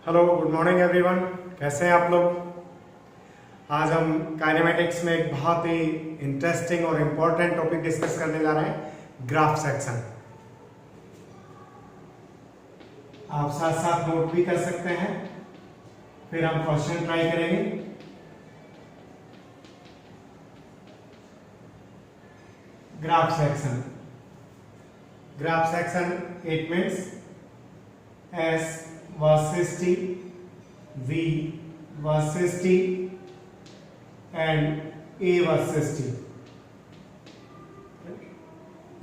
Hello, good morning everyone. कैसे हैं आप लोग? आज हम काइनेमेटिक्स में एक बहुत ही इंटरेस्टिंग और इम्पोर्टेंट टॉपिक डिस्कस करने जा रहे हैं, ग्राफ सेक्शन। आप साथ साथ नोट भी कर सकते हैं, फिर हम क्वेश्चन ट्राई करेंगे। Graph section it means S versus T, V versus T and A versus T.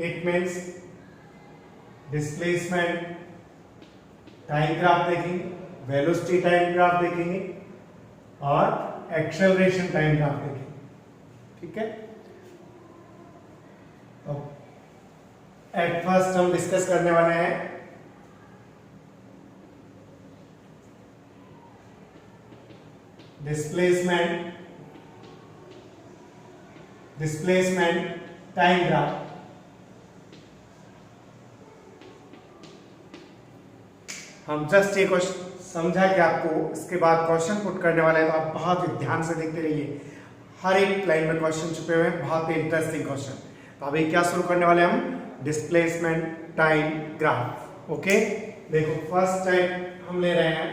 It means displacement time graph देखेंगे, वेलोसिटी टाइम ग्राफ देखेंगे और एक्सेलरेशन टाइम ग्राफ देखेंगे। ठीक है, तो एट फर्स्ट हम डिस्कस करने वाले हैं डिस्प्लेसमेंट टाइम ग्राफ। हम जस्ट ये क्वेश्चन समझा कि आपको इसके बाद क्वेश्चन पुट करने वाले हैं, तो आप बहुत ही ध्यान से देखते रहिए। हर एक लाइन में क्वेश्चन छुपे हुए हैं, बहुत ही इंटरेस्टिंग क्वेश्चन। तो अभी क्या शुरू करने वाले हैं हम? Displacement time graph. ओके, देखो फर्स्ट टाइप हम ले रहे हैं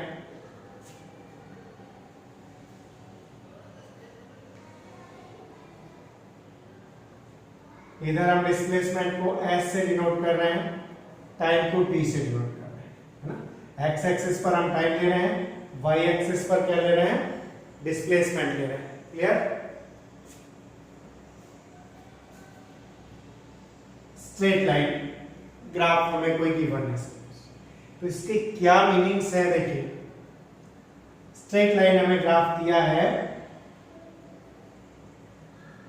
इधर हम डिस्प्लेसमेंट को s से डिनोट कर रहे हैं, टाइम को t से डिनोट कर रहे हैं, है ना। x एक्सिस पर हम टाइम ले रहे हैं, y एक्सिस पर क्या ले रहे हैं? डिस्प्लेसमेंट ले रहे हैं। क्लियर? स्ट्रेट लाइन ग्राफ हमें कोई गिवन है, तो इसके क्या मीनिंग्स है? देखिए, स्ट्रेट लाइन हमें ग्राफ दिया है,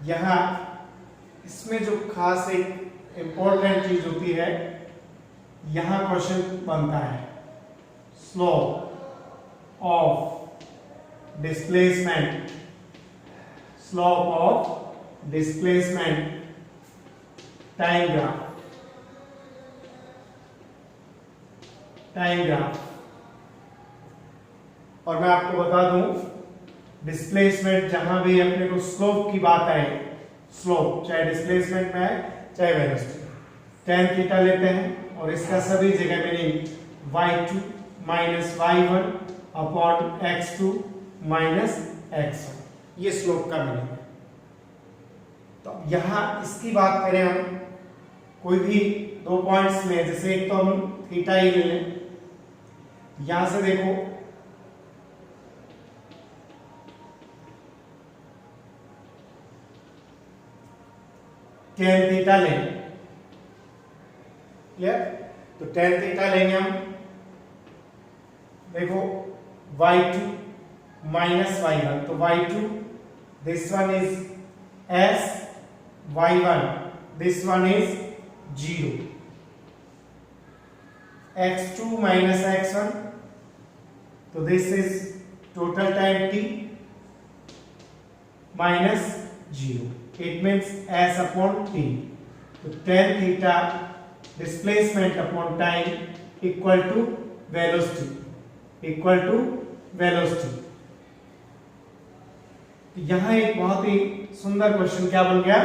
यहां इसमें जो खास एक इंपॉर्टेंट चीज होती है, यहां क्वेश्चन बनता है slope of displacement time graph. और मैं आपको बता दूं, डिस्प्लेसमेंट जहां भी अपने को स्लोप की बात आए, स्लोप चाहे डिस्प्लेसमेंट में है चाहे वेलोसिटी, tan थीटा लेते हैं और इसका सभी जगह meaning y2 minus y1 upon x2 minus x1, ये स्लोप का मीनिंग है। तो यहां इसकी बात करें हम कोई भी दो पॉइंट्स में, जैसे एक तो हम थीटा ही ले लें, यहां से देखो tan थीटा लेंगे। क्लियर? तो tan थीटा लेंगे हम, देखो y2 माइनस y1, तो y2 this one is s, y1 this one is 0, x2 minus x1, तो this is total time t minus 0, it means s upon t. तो tan theta displacement upon time equal to velocity। तो यहां एक बहुत ही सुंदर question क्या बन गया?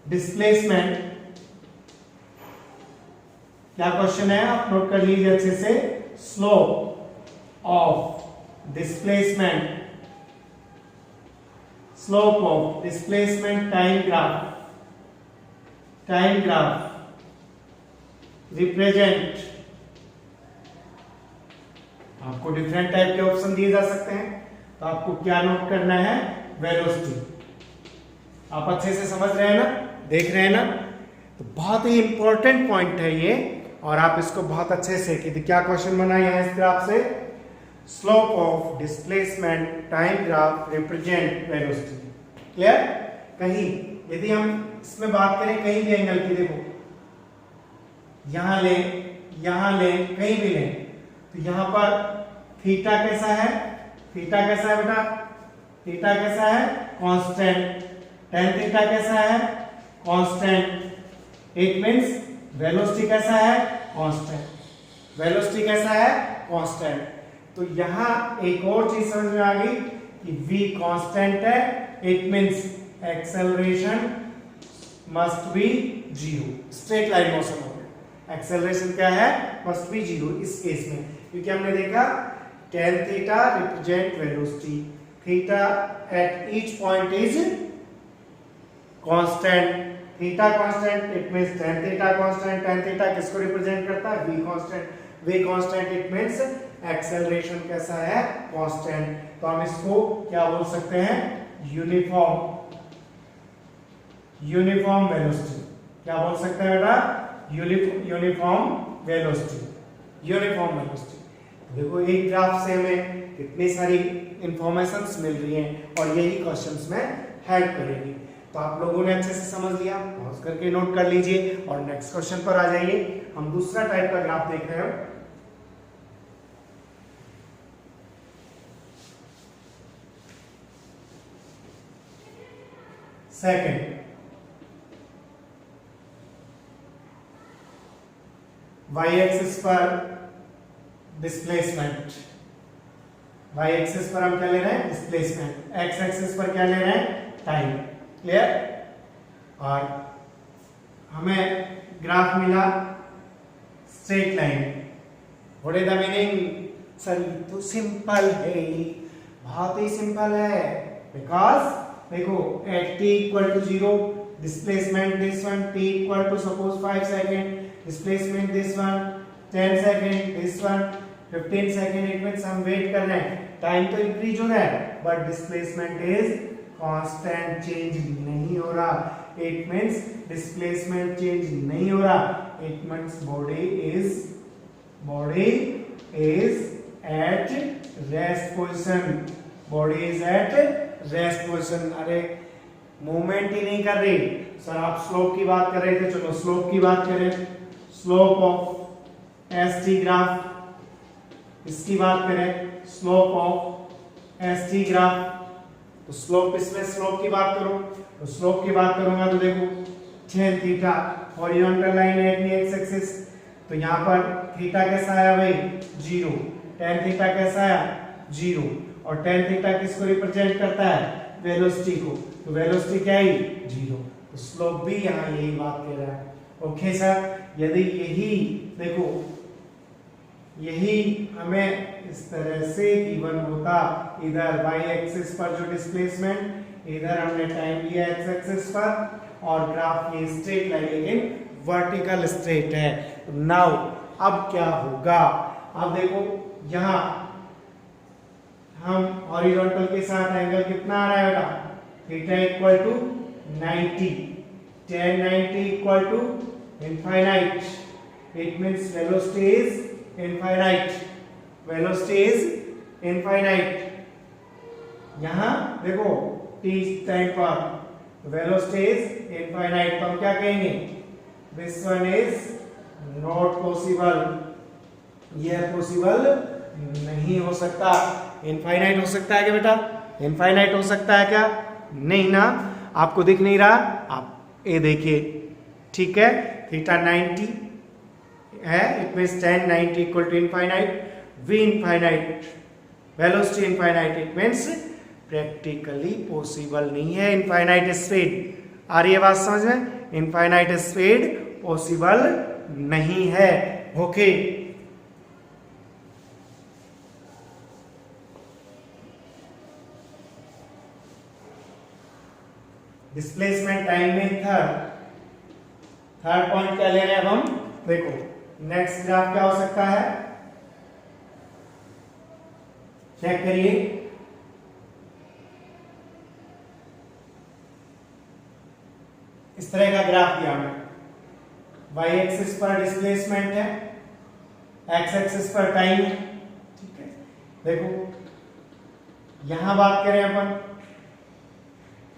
डिस्प्लेसमेंट, क्या क्वेश्चन है आप नोट कर लीजिए अच्छे से। Slope of displacement time graph represent, आपको डिफरेंट टाइप के ऑप्शन दिए जा सकते हैं, तो आपको क्या नोट करना है? वेलोसिटी। आप अच्छे से समझ रहे हैं ना, देख रहे हैं ना? तो बहुत ही इंपॉर्टेंट पॉइंट है ये, और आप इसको बहुत अच्छे से कि क्या क्वेश्चन बना है इस ग्राफ से? Slope of displacement time graph represent velocity. Clear? कहीं यदि हम इसमें बात करें कहीं भी एंगल की, देखो यहां ले कहीं भी ले, तो यहां पर थीटा कैसा है? बेटा? थीटा कैसा है? कांस्टेंट। tan थीटा कैसा है? कांस्टेंट। इट मींस वेलोसिटी कैसा है? कांस्टेंट। वेलोसिटी कैसा है? कांस्टेंट। तो यहां एक और चीज समझ में आ गई कि v कांस्टेंट है, it means acceleration must be zero. Straight line motion हो गया, एक्सेलरेशन क्या है, मस्ट बी जीरो इस केस में, क्योंकि हमने देखा tan theta represent velocity, theta at each point is constant, theta constant it means tan theta constant, tan theta किसको रिप्रेजेंट करता है, v constant, v constant it means acceleration कैसा है, कांस्टेंट। तो हम इसको क्या बोल सकते हैं, यूनिफॉर्म वेलोसिटी, क्या बोल सकते हैं बेटा, यूनिफॉर्म वेलोसिटी। देखो एक ग्राफ से हमें कितनी सारी इंफॉर्मेशंस मिल रही हैं और यही क्वेश्चंस में हेल्प करेगी। तो आप लोगों ने अच्छे से समझ लिया, पॉज करके नोट कर लीजिए और नेक्स्ट क्वेश्चन पर आ जाइए। हम दूसरा टाइप का ग्राफ देख रहे हैं। सेकंड, वाई एक्सिस पर डिस्प्लेसमेंट, वाई एक्सिस पर हम क्या ले रहे हैं, डिस्प्लेसमेंट, एक्स एक्सिस पर क्या ले रहे हैं, टाइम। क्लियर। और हमें ग्राफ मिला straight line. What is the meaning, sir ये तो सिंपल है, बहुत ही सिंपल है, बिकॉज देखो at t equal to 0 displacement this one, t equal to suppose 5 second, displacement this one 10 second, this one 15 second, it means हम wait कर रहे हैं, टाइम तो इंक्रीज हो रहा है but displacement is constant, change नहीं हो रहा, इट मींस डिस्प्लेसमेंट चेंज नहीं हो रहा, it means body is at rest position, body is at rest position. अरे मूवमेंट ही नहीं कर रही सर, आप स्लोप की बात कर रहे थे, चलो स्लोप की बात करें, slope of S T graph, इसकी बात करें, slope of S T graph, तो स्लोप, इसमें स्लोप की बात करो, तो स्लोप की बात करूंगा तो देखो tan थीटा हॉरिजॉन्टल लाइन है अपनी एक्स एक्सिस, तो यहाँ पर थीटा कैसा आया भाई, 0, tan थीटा कैसा आया, 0, और tan थीटा किसको रिप्रेजेंट करता है, वेलोसिटी को, तो वेलोसिटी क्या है, 0, तो स्लोप भी यहाँ यही बात कह रहा है। ओके सर, यदि यही देखो यही हमें इस तरह से गिवन होता, इधर y एक्सिस पर जो डिस्प्लेसमेंट, इधर हमने टाइम लिया x एक्सिस पर, और ग्राफ ये स्ट्रेट लाइन लेकिन वर्टिकल स्ट्रेट है। नाउ अब क्या होगा, अब देखो यहां हम हॉरिजॉन्टल के साथ एंगल कितना आ रहा है बेटा, theta equal to 90, tan 90 equal to infinite, it means velocity is infinite, यहां देखो t टाइम पर वेलोसिटी इज इनफाइनाइट, तो हम क्या कहेंगे, this one is not possible, यह पॉसिबल नहीं हो सकता। इनफाइनाइट हो सकता है क्या बेटा, इनफाइनाइट हो सकता है क्या, नहीं ना, आपको दिख नहीं रहा, आप ये देखिए, ठीक है, थीटा 90 है, it means tan 90 equal to infinite, v infinite, velocity infinite, it means practically possible नहीं है इनफाइनाइट स्पीड। आ रही है बात समझ में, इनफाइनाइट स्पीड पॉसिबल नहीं है। ओके, डिस्प्लेसमेंट टाइम में थर्ड पॉइंट क्या ले रहे हैं अब हम, देखो नेक्स्ट ग्राफ क्या हो सकता है, चेक करिए, इस तरह का ग्राफ दिया हमें, y एक्सिस पर डिस्प्लेसमेंट है, x एक्सिस पर टाइम है, ठीक है। देखो यहां बात करें अपन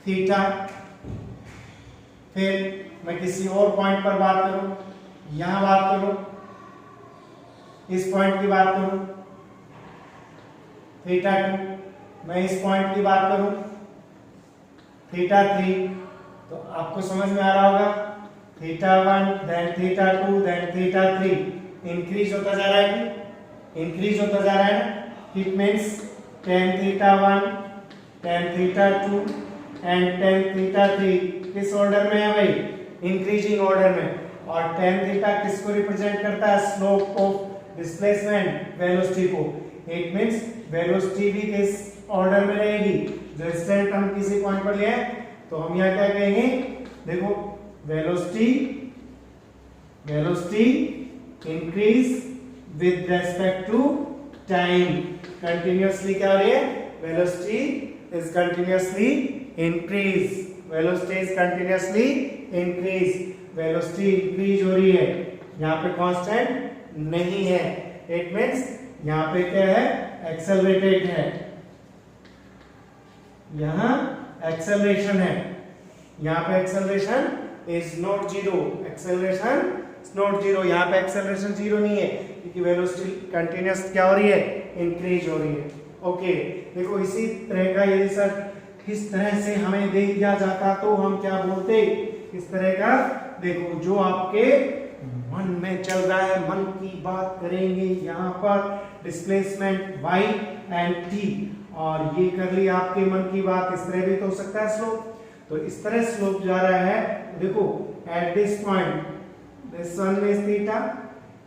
थीटा, फिर मैं किसी और पॉइंट पर बात करूं, यहां बात करूं, इस पॉइंट की बात करूं थीटा 2, मैं इस पॉइंट की बात करूं थीटा 3, तो आपको समझ में आ रहा होगा, theta 1 then theta 2 then theta 3 increase होता जा रहा है, इंक्रीज होता जा रहा है ना, it means tan theta 1, tan theta 2 and tan theta 3 किस ऑर्डर में है भाई? इंक्रीजिंग ऑर्डर में। और tan theta किसको रिप्रेजेंट करता है? स्लोप ऑफ डिस्प्लेसमेंट, वेलोसिटी को। इट मींस वेलोसिटी भी किस ऑर्डर में रहेगी? जो इंस्टेंट हम किसी पॉइंट पर लिए तो हम यहाँ क्या कहेंगे? देखो velocity increase with respect to time. Continuously क्या हो रही है? Velocity is continuously increase. Velocity is continuously increase. Velocity increase हो रही है, यहाँ पे कांस्टेंट नहीं है। इट मींस यहाँ पे क्या है? एक्सेलरेटेड है। यहाँ एक्सेलरेशन है। यहाँ पे acceleration is not zero. Acceleration is not zero. यहाँ पे एक्सेलरेशन जीरो नहीं है क्योंकि वेलोसिटी कंटिन्यूअस क्या हो रही है? इंक्रीज हो रही है। ओके, देखो इसी तरह का यदि सर इस तरह से हमें दे दिया जाता तो हम क्या बोलते? इस तरह का देखो जो आपके मन में चल रहा है, मन की बात करेंगे यहाँ पर डिस्प्लेसमेंट y एंड t, और ये कर ली आपके मन की बात। इस तरह भी तो हो सकता है स्लोप। तो इस तरह स्लोप जा रहा है। देखो at this point this one is theta.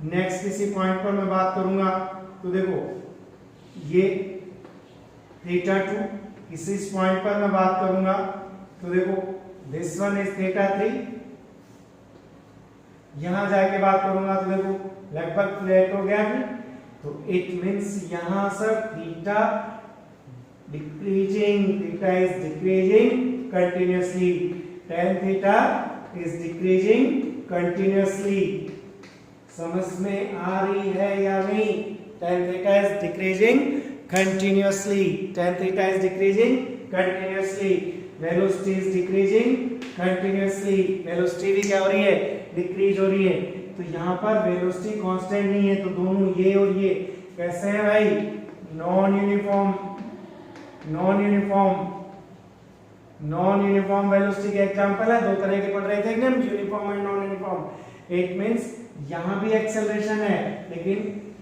Next किसी पॉइंट पर मैं बात करूंगा तो देखो ये थीटा 2। इसी पॉइंट पर मैं बात करूंगा तो देखो दिस वन इज थीटा 3। यहां जाके बात करूंगा तो देखो लगभग फ्लैट हो गया है। तो इट मींस यहां sir theta decreasing, theta is decreasing continuously, tan theta is decreasing continuously. समझ में आ रही है या नहीं? tan theta is decreasing continuously. Tan theta is decreasing continuously. Velocity is decreasing continuously. Velocity भी क्या हो रही है? डिक्रीज हो रही है। तो यहाँ पर वेलोसिटी कांस्टेंट नहीं है, तो दोनों ये और ये कैसे हैं भाई? नॉन यूनिफॉर्म वेलोसिटी के एग्जांपल है। दो तरह के पढ़ रहे थे एकदम, uniform and non uniform. It means यहाँ भी एक्सेलरेशन है लेकिन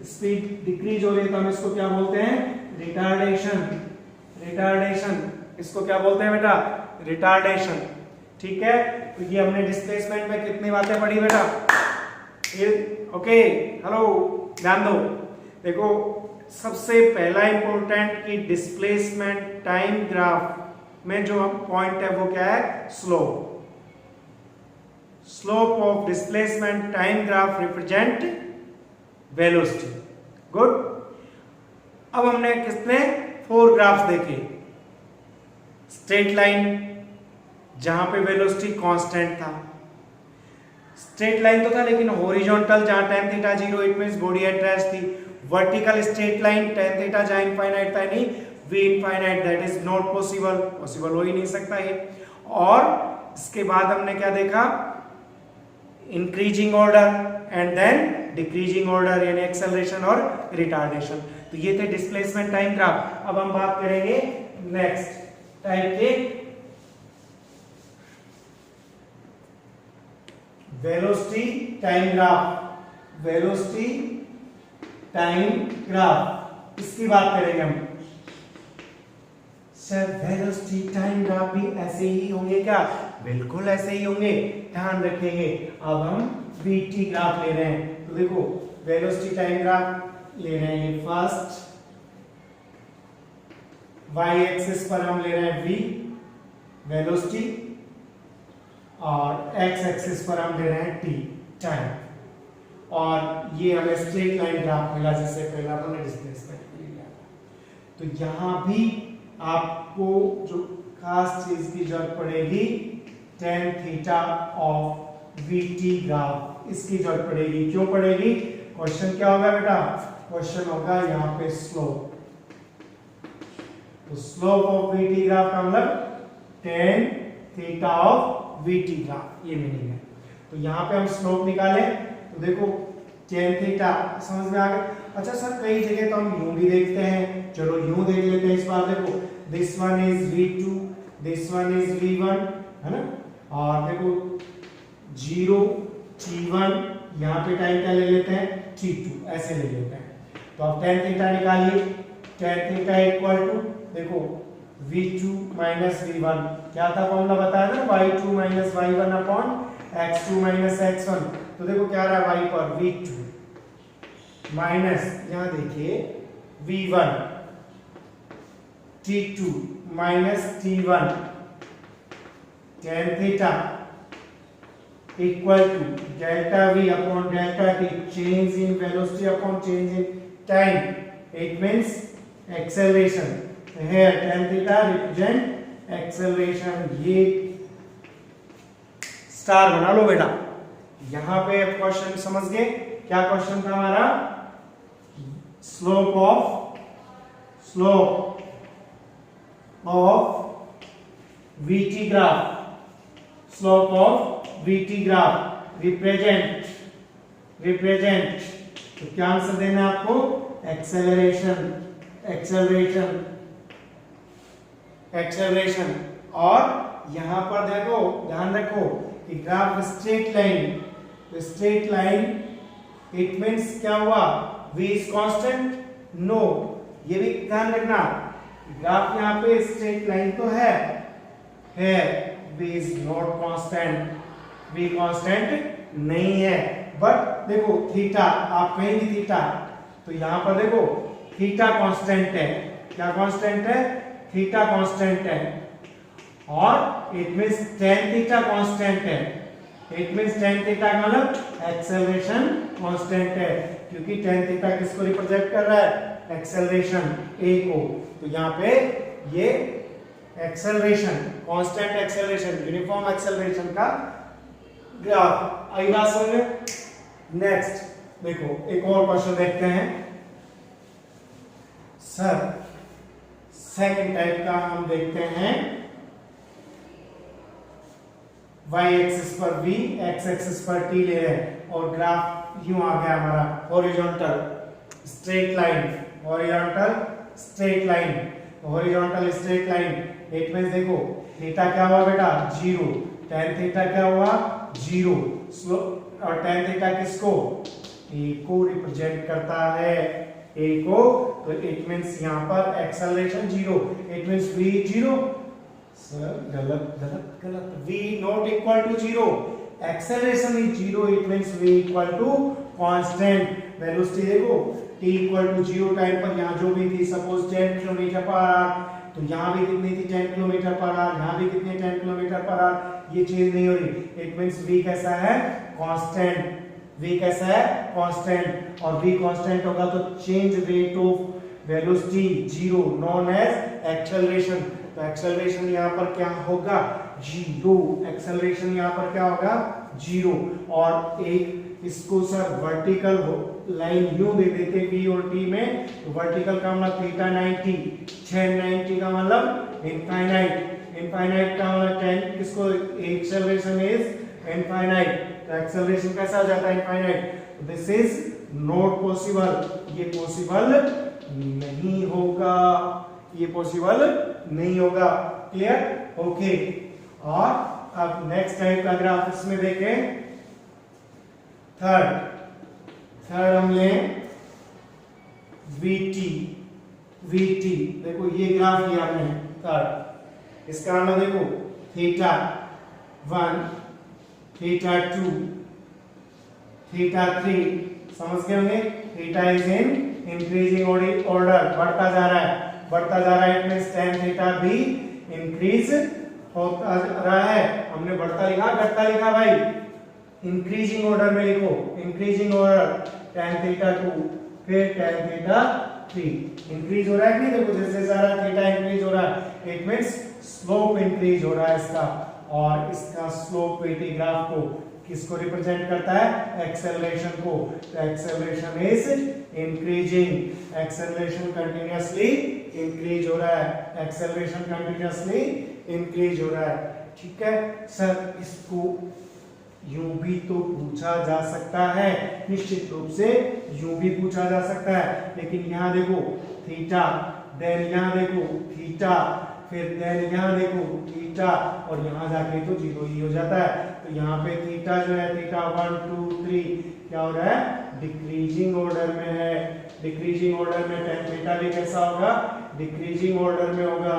स्पीड डिक्रीज हो रही है, तो हम इसको क्या बोलते हैं? रिटार्डेशन। इसको क्या बोलते हैं बेटा? रिटार्डेशन। ठीक है, तो ये हमने डिस्प्लेसमेंट में कितनी बातें पढ़ी बेटा? ओके, हेलो, ध्यान दो। देखो सबसे पहला इंपॉर्टेंट कि डिस्प्लेसमेंट टाइम ग्राफ में जो पॉइंट है वो क्या है? Slope of displacement time graph represent velocity. Good. अब हमने कितने 4 ग्राफ्स देखे। स्ट्रेट लाइन जहां पे वेलोसिटी कांस्टेंट था, स्ट्रेट लाइन तो था लेकिन हॉरिजॉन्टल जहां tan theta 0 it means body at rest थी। Vertical straight line tan theta जहां इनफाइनाइट था, नहीं v infinite, that is not possible हो ही नहीं सकता ये। और इसके बाद हमने क्या देखा? Increasing order and then decreasing order, यानी एक्सेलरेशन और रिटार्डेशन। तो ये थे डिस्प्लेसमेंट टाइम ग्राफ। अब हम बात करेंगे नेक्स्ट टाइप के velocity time graph. Velocity time graph, इसकी बात करेंगे हम। सर वेलोसिटी टाइम ग्राफ भी ऐसे ही होंगे क्या? बिल्कुल ऐसे ही होंगे, ध्यान रखेंगे। अब हम VT ग्राफ ले रहे हैं तो देखो वेलोसिटी टाइम ग्राफ ले रहे हैं। ये फर्स्ट y एक्सिस पर हम ले रहे हैं v वेलोसिटी, और x एक्सिस पर हम ले रहे हैं t टाइम। और ये हमें स्ट्रेट लाइन ग्राफ मिला जैसे पहले हमने डिस्प्लेसमेंट लिया। तो यहां भी आपको जो खास चीज की जरूरत पड़ेगी, tan theta of VT graph, इसकी जरूरत पड़ेगी। क्यों पड़ेगी? क्वेश्चन क्या होगा बेटा? क्वेश्चन होगा यहाँ पे स्लोप। तो स्लोप ऑफ VT ग्राफ का मतलब tan theta of VT graph, ये मीनिंग है। तो यहाँ पे हम स्लोप निकाले तो देखो tan थीटा समझ में आ गया। अच्छा सर कई जगह तो हम यूं भी देखते हैं, चलो यूं देख लेते हैं इस बार। देखो this one is V2, this one is V1, है ना। और देखो 0 T1, यहाँ पे टाइम क्या ले लेते हैं? T2, ऐसे ले लेते हैं। तो अब tan थीटा निकालिए। tan थीटा इक्वल टू देखो v2 माइनस v1 क्या था फॉर्मूला बताया ना y2 minus y1 upon x2 minus x1 तो देखो क्या रहा है y पर v2 माइनस यहां देखिए v1 t2 minus t1 tan theta equal to delta v upon delta t change in velocity upon change in time it means acceleration here tan theta represent acceleration ये star बना लो बेटा यहां पे question समझ गए क्या क्वेश्चन था हमारा slope of vt graph represent तो क्या आंसर देना है आपको एक्सेलरेशन और यहां पर देखो ध्यान रखो कि graph straight line it means क्या हुआ v इज कांस्टेंट नो ये भी ध्यान रखना ग्राफ यहां पे स्ट्रेट लाइन तो है v is not constant v constant नहीं है बट देखो थीटा आप कहेंगे थीटा तो यहां पर देखो थीटा कांस्टेंट है क्या कांस्टेंट है थीटा कांस्टेंट है और it means tan theta constant है इट मींस tan थीटा का मतलब एक्सेलरेशन कांस्टेंट है क्योंकि tan थीटा किसको रिप्रेजेंट कर रहा है एक्सेलरेशन a को तो यहां पे ये acceleration constant acceleration uniform acceleration का ग्राफ आई बात समझ में नेक्स्ट देखो एक और क्वेश्चन देखते हैं सर सेकंड टाइप का हम देखते हैं y एक्सिस पर v x एक्सिस पर t ले रहे हैं और ग्राफ यूं आ गया हमारा horizontal straight line it means देखो थीटा क्या हुआ बेटा 0 tan थीटा क्या हुआ 0 और tan थीटा किसको a को रिप्रेजेंट करता है a को तो इट मींस यहां पर acceleration 0 it means v 0 sir गलत v not equal to 0 acceleration is 0 it means v equal to constant velocity देखो t इक्वल टू 0 टाइम पर यहां जो भी थी सपोज 10 किलोमीटर पर आवर तो यहां भी कितनी थी 10 किलोमीटर पर आवर यहां भी कितनी 10 किलोमीटर पर आवर ये चीज नहीं हो रही इट मींस v कैसा है कांस्टेंट v कैसा है कांस्टेंट और v कांस्टेंट होगा तो change rate of velocity 0 known as acceleration तो एक्सेलरेशन यहां पर क्या होगा 0 एक्सेलरेशन यहां पर क्या होगा 0 और एक इसको सर वर्टिकल लाइन यूं दे देते v और t में तो वर्टिकल का मतलब थीटा 90 tan 90 का मतलब इनफाइनाइट का मतलब tan किसको एक्सेलरेशन इज इनफाइनाइट तो एक्सेलरेशन कैसा हो जाता है infinite this is not possible ये पॉसिबल नहीं होगा क्लियर ओके और अब नेक्स्ट टाइप का ग्राफ इसमें देखें थर्ड हम लें vt देखो ये ग्राफ लिया हमने थर्ड इसका मतलब देखो थीटा 1 थीटा 2 थीटा 3 समझ गए होंगे theta is in increasing order बढ़ता जा रहा है इट मींस tan थीटा भी इंक्रीज होता रहा है हमने बढ़ता लिखा घटता लिखा भाई इंक्रीजिंग ऑर्डर में लिखो इंक्रीजिंग ऑर्डर tan थीटा 2 फिर tan थीटा 3 इंक्रीज हो रहा है कि देखो जैसे सारा थीटा इंक्रीज हो रहा है इट मींस स्लोप इंक्रीज हो रहा है इसका और इसका स्लोप vt ग्राफ को किसको रिप्रेजेंट करता है एक्सेलरेशन को तो acceleration is increasing acceleration continuously increase हो रहा है एक्सेलरेशन कंटीन्यूअसली इंक्रीज हो रहा है ठीक है सर इसको यूं भी तो पूछा जा सकता है निश्चित रूप से यूं भी पूछा जा सकता है लेकिन यहां देखो थीटा देन यहां देखो थीटा फिर देन यहां देखो थीटा और यहां जाके तो जीरो ही हो जाता है तो यहां पे थीटा जो है थीटा 1 2 3 क्या हो रहा है डिक्रीजिंग ऑर्डर में है डिक्रीजिंग ऑर्डर में tan थीटा भी कैसा होगा, डिक्रीजिंग ऑर्डर में होगा।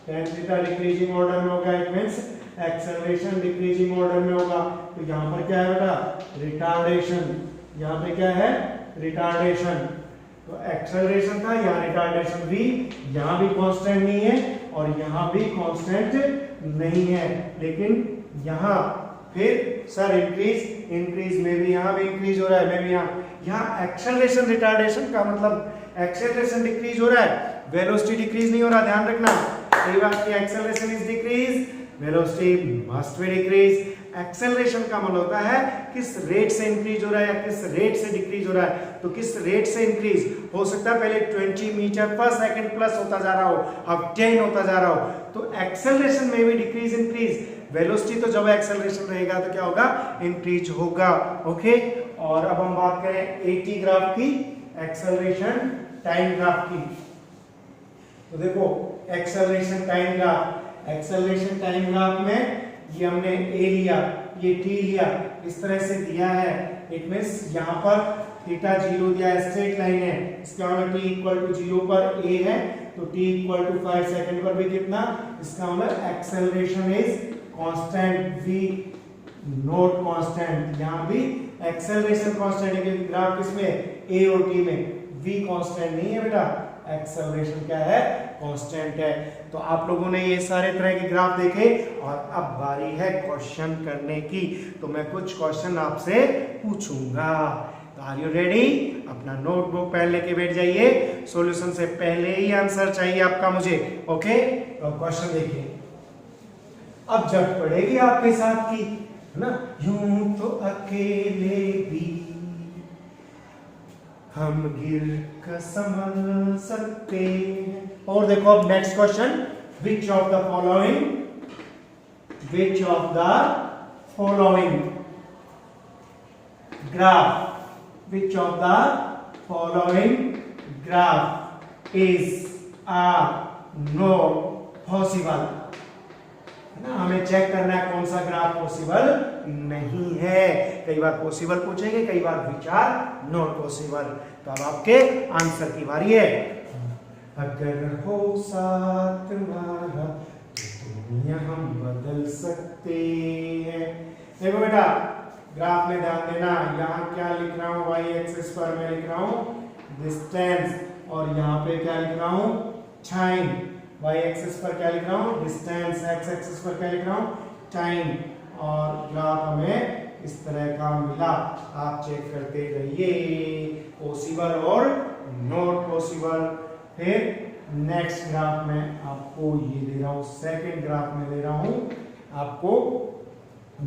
tan थीटा डिक्रीजिंग ऑर्डर में होगा, it means acceleration decreasing order में होगा। तो यहाँ पर क्या है बेटा, रिटार्डेशन, यहाँ पे क्या है, रिटार्डेशन। तो एक्सेलरेशन था, यहाँ रिटार्डेशन भी, यहाँ भी कांस्टेंट नहीं है और यहाँ भी कांस्टेंट नहीं है, लेकिन यहाँ फिर सर इंक्रीज में भी, यहाँ भी इंक्रीज हो रहा है, में भी यहाँ एक्सेलरेशन रिटार्डेशन का मतलब एक्सेलरेशन डिक्रीज हो रहा है, वेलोसिटी डिक्रीज नहीं हो रहा, ध्यान रखना। कई बार की acceleration is decrease, velocity must be decrease. Acceleration का मतलब होता है किस रेट से इंक्रीज हो रहा है या किस रेट से डिक्रीज हो रहा है। तो किस रेट से इंक्रीज हो सकता है, पहले 20 मीटर पर सेकंड प्लस होता जा रहा हो, अब 10 होता जा रहा हो, तो एक्सेलरेशन में भी डिक्रीज इंक्रीज। वेलोसिटी तो जब एक्सेलरेशन रहेगा तो क्या होगा, इंक्रीज होगा। ओके, और अब हम बात करें एटी ग्राफ की, एक्सेलरेशन टाइम ग्राफ की। तो देखो acceleration time graph, acceleration time graph में ये हमने ए लिया, ये टी लिया, इस तरह से दिया है। इट मींस यहाँ पर थीटा 0 दिया है, स्ट्रेट लाइन है, इसका मतलब t इक्वल टू 0 पर a है, तो t इक्वल टू 5 सेकंड पर भी कितना, इसका मतलब acceleration is constant, v not constant. यहाँ भी एक्सेलरेशन कांस्टेंट है क्योंकि ग्राफ किसमें, a और t में, v कांस्टेंट नहीं है बेटा, एक्सेलरेशन क्या है, कांस्टेंट है। तो आप लोगों ने ये सारे तरह के ग्राफ देखे और अब बारी है क्वेश्चन करने की। तो मैं कुछ क्वेश्चन आपसे पूछूंगा, तो आर यू रेडी? अपना नोटबुक पेन लेके बैठ जाइए, सॉल्यूशन से पहले ही आंसर चाहिए आपका मुझे। ओके, तो क्वेश्चन देखिए, अब जब पड़ेगी आपके साथ की, है ना, यूं तो अकेले भी हम गिर कर संभल सकते हैं। और देखो अब next question, which of the following, which of the following graph, which of the following graph is not possible, है ना, हमें चेक करना है कौन सा ग्राफ पॉसिबल नहीं है। कई बार पॉसिबल पूछेंगे, कई बार विचार नॉट पॉसिबल। तो अब आपके आंसर की बारी है। अगर हो साथ तुम्हारा तो दुनिया हम बदल सकते हैं। देखो बेटा ग्राफ में ध्यान देना, यहाँ क्या लिख रहा हूँ, y एक्सिस पर मैं लिख रहा हूँ डिस्टेंस, और यहाँ पे क्या लिख रहा हूँ, टाइम। y एक्सिस पर क्या लिख रहा हूँ, डिस्टेंस, x एक्सिस पर क्या लिख रहा हूँ, टाइम। और ग्राफ हमें इस तरह का मिला, आप चेक करते रहिए पॉसिबल और नॉट पॉसिबल। फिर नेक्स्ट ग्राफ में आपको ये दे रहा हूँ, सेकंड ग्राफ में दे रहा हूँ आपको,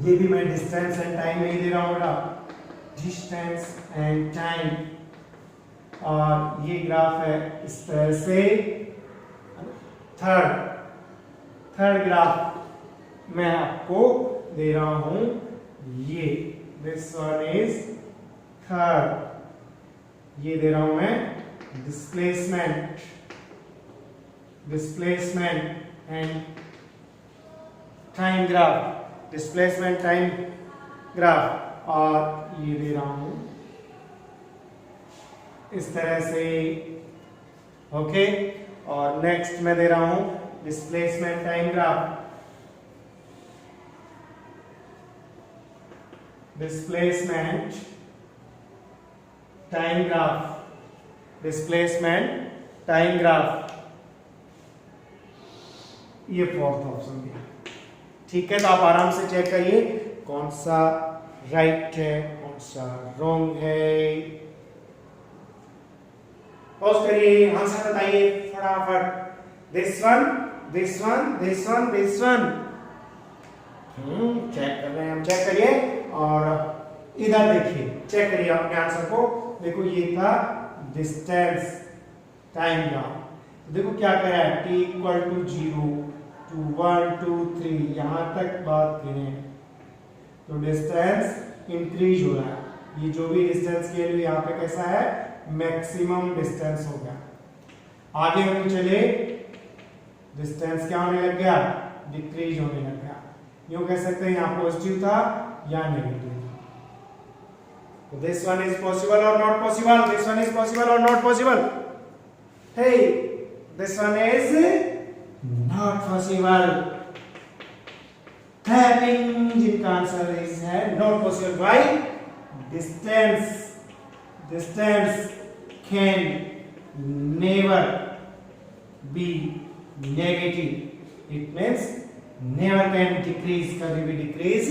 ये भी मैं डिस्टेंस एंड टाइम में ही दे रहा हूँ बेटा, डिस्टेंस एंड टाइम। और ये ग्राफ है इस तरह से। थर्ड ग्राफ मैं आपको दे रहा हूं, ये दिस वन इज थर्ड, ये दे रहा हूं मैं displacement, displacement and time graph, displacement time graph. और ये दे रहा हूं इस तरह से। ओके, और नेक्स्ट मैं दे रहा हूं displacement time graph, displacement time graph, displacement time graph, ये फोर्थ ऑप्शन दिया। ठीक है, तो आप आराम से चेक करिए कौन सा राइट है, कौन सा रॉन्ग है। पॉज करिए, आंसर बताइए फटाफट। This one, this one, this one, this one. Check कर रहे हैं हम, चेक करिए और इधर देखिए, चेक करिए अपने आंसर को। देखो ये था डिस्टेंस टाइम ग्राफ, देखो क्या कह रहा है, t इक्वल टू 0 to 1 2 3, यहां तक बात करें तो डिस्टेंस इंक्रीज हो रहा है। ये जो भी डिस्टेंस के लिए यहाँ पे कैसा है, मैक्सिमम डिस्टेंस हो गया। आगे हम चले, डिस्टेंस क्या होने लग गया, डिक्रीज होने लग गया। यूं कह सकते हैं यहाँ पॉजिटिव था या negative. this one is possible or not possible? This one is possible or not possible? Hey, this one is not possible. Tapping जिनका आंसर है not possible. Why? Distance can never be negative. It means never can decrease. कभी भी decrease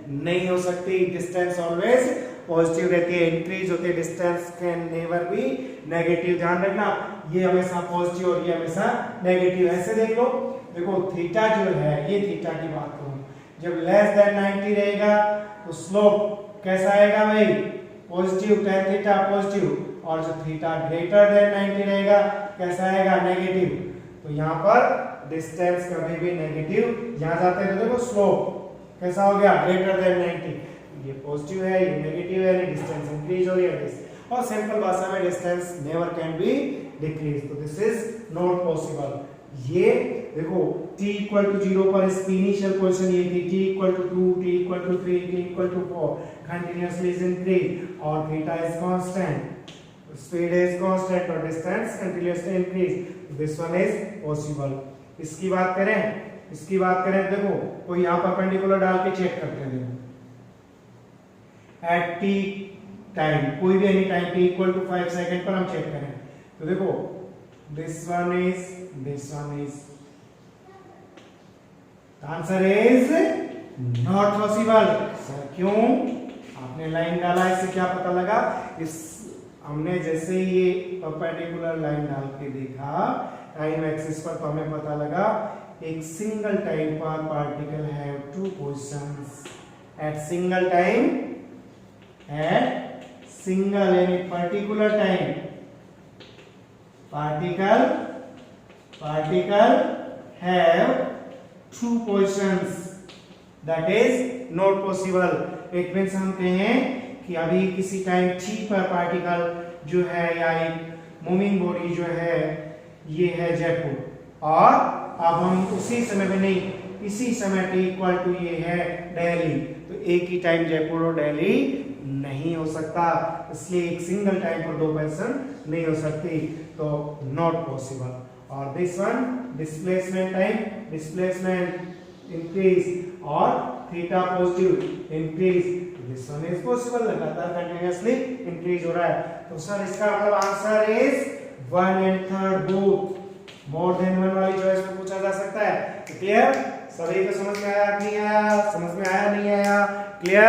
नहीं हो सकती. Distance always positive रहती है. Increase होती है. Distance can never be negative. ध्यान रखना, ये हमेशा पॉजिटिव और ये हमेशा नेगेटिव. ऐसे देख लो, देखो थीटा जो है, ये थीटा की बात करूं, जब लेस देन 90 रहेगा तो स्लोप कैसा आएगा भाई? पॉजिटिव. tan theta positive. और जो थीटा ग्रेटर देन 90 रहेगा कैसा आएगा? नेगेटिव. तो यहाँ पर डिस्टेंस कभी भी नेगेटिव. यहाँ जाते हैं तो देखो स्लोप कैसा हो गया? Greater than 90. ये पॉजिटिव है, ये नेगेटिव है, डिस्टेंस इंक्रीज हो रही है. और सिंपल भाषा में distance never can be decrease. तो दिस इज नॉट पॉसिबल. ये देखो t इक्वल टू 0 पर इसकी इनिशियल पोजीशन ये थी, t equal to 2, t equal to 3, t equal to 4 continuously is increase और theta is constant, speed is constant और distance continuously increase. This one is possible. इसकी बात करें देखो कोई यहाँ परपेंडिकुलर डाल के चेक करते हैं. देखो एट t टाइम, कोई भी any time t equal to 5 second पर हम चेक करें तो देखो this one is answer is not possible. Sir क्यों? आपने लाइन डाला, इससे क्या पता लगा? इस हमने जैसे ही ये परपेंडिकुलर लाइन डाल के देखा टाइम एक्सिस पर, तो हमें पता लगा एक सिंगल टाइम पर particle have two positions at single time. At single यानी particular time particle have two positions. That is not possible. It means हम कहें कि अभी किसी टाइम t पर पार्टिकल जो है या एक मूविंग बॉडी जो है ये है जयपुर, और अब हम उसी समय में नहीं, इसी समय t इक्वल टू ये है दिल्ली, तो एक ही टाइम जयपुर और दिल्ली नहीं हो सकता. इसलिए एक सिंगल टाइम पर दो पर्सन नहीं हो सकती. तो नॉट पॉसिबल. और this one displacement time, displacement increase और theta positive increase. This one is possible. लगातार कंटीन्यूअसली इंक्रीज हो रहा है. तो सर इसका मतलब answer is 1 and 3 both. More than 1 वाली चॉइस में पूछा जा सकता है. क्लियर? सभी को समझ में आया नहीं आया? समझ में आया नहीं आया? क्लियर?